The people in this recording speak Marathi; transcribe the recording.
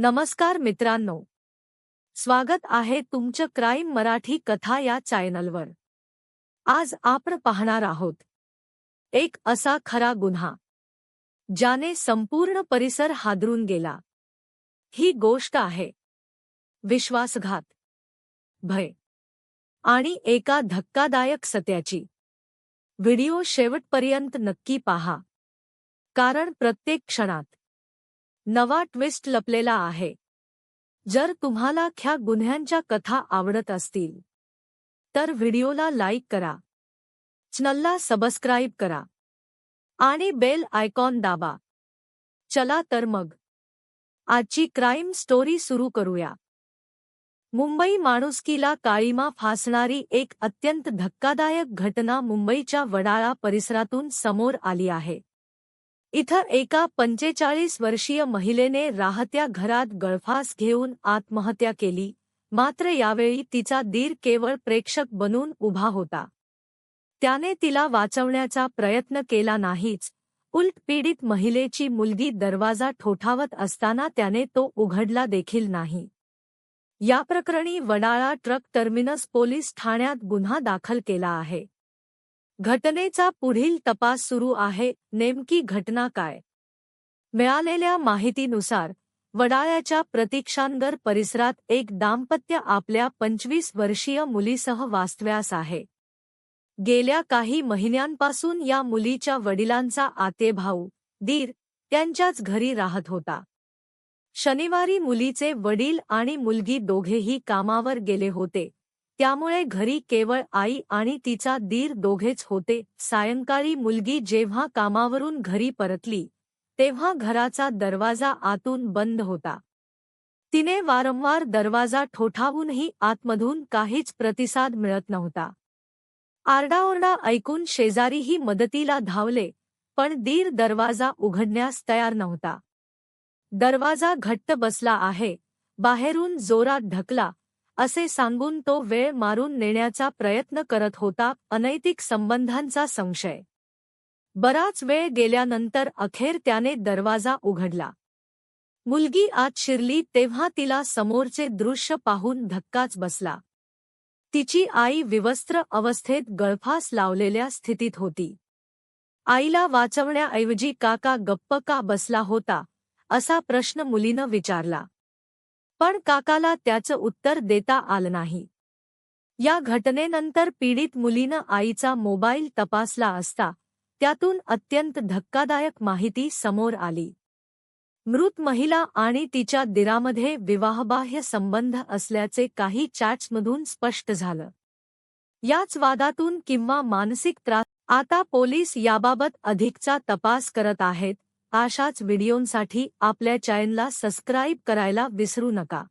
नमस्कार मित्रांनो, स्वागत आहे तुमचं क्राईम मराठी कथा या चॅनलवर। आज आपण पाहणार आहोत एक असा खरा गुन्हा ज्याने संपूर्ण परिसर हादरून गेला। ही गोष्ट आहे विश्वासघात, भय आणि एका धक्कादायक सत्याची। व्हिडिओ शेवटपर्यंत नक्की पहा, कारण प्रत्येक क्षणात नवा ट्विस्ट लपलेला आहे। जर तुम्हाला ह्या गुन्ह्यांच्या कथा आवडत असतील तर व्हिडिओला लाईक करा, चॅनलला सबस्क्राईब करा आणि बेल आयकॉन दाबा। चला तर मग आजची क्राईम स्टोरी सुरू करूया। मुंबई माणुसकीला काळिमा फासणारी एक अत्यंत धक्कादायक घटना मुंबईच्या वडाळा परिसरातून समोर आली आहे। इथं एका 45 वर्षीय महिलेने राहत्या घरात गळफास घेऊन आत्महत्या केली, मात्र यावेळी तिचा दीर केवळ प्रेक्षक बनून उभा होता। त्याने तिला वाचवण्याचा प्रयत्न केला नाहीच, उलट पीडित महिलेची मुलगी दरवाजा ठोठावत असताना त्याने तो उघडला देखील नाही। या प्रकरणी वडाळा ट्रक टर्मिनस पोलीस ठाण्यात गुन्हा दाखल केला आहे। घटनेचा पुढील तपास सुरू आहे। नेमकी घटना काय? मिळालेल्या माहितीनुसार वडाळ्याच्या प्रतीक्षानगर परिसरात एक दाम्पत्य आपल्या 25 वर्षीय मुलीसह वास्तव्यास आहे। गेल्या काही महिन्यांपासून या मुलीच्या वडिलांचा आते भाऊ, दीर त्यांच्याच घरी राहत होता। शनिवारी मुलीचे वडील आणि मुलगी दोघेही कामावर गेले होते, त्यामुळे घरी केवळ आई आणि तिचा दीर दोघेच होते। सायंकाळी मुलगी जेव्हा कामावरून घरी परतली तेव्हा घराचा दरवाजा आतून बंद होता। तिने वारंवार दरवाजा ठोठावूनही आतमधून काहीच प्रतिसाद मिळत नव्हता। आरडाओरडा ऐकून शेजारीही मदतीला धावले, पण दीर दरवाजा उघडण्यास तयार नव्हता। दरवाजा घट्ट बसला आहे, बाहेरून जोरात ढकला असे सांगून तो वेळ मारून नेण्याचा प्रयत्न करत होता। अनैतिक संबंधांचा संशय। बराच वेळ गेल्यानंतर अखेर त्याने दरवाजा उघडला। मुलगी आत शिरली तेव्हा तिला समोरचे दृश्य पाहून धक्काच बसला। तिची आई विवस्त्र अवस्थेत गळफास लावलेल्या स्थितीत होती। आईला वाचवण्याऐवजी काका गप्प का बसला होता असा प्रश्न मुलीनं विचारला, पण काकाला त्याचं उत्तर देता आलं नाही। या घटनेनंतर पीडित मुलीनं आईचा मोबाईल तपासला असता त्यातून अत्यंत धक्कादायक माहिती समोर आली। मृत महिला आणि तिच्या दीरामध्ये विवाहबाह्य संबंध असल्याचे काही चॅट्समधून स्पष्ट झालं। याच वादातून किंवा मानसिक त्रास। आता पोलीस याबाबत अधिकचा तपास करत आहेत। अशाच व्हिडिओंसाठी आपल्या चॅनलला सबस्क्राईब करायला विसरू नका।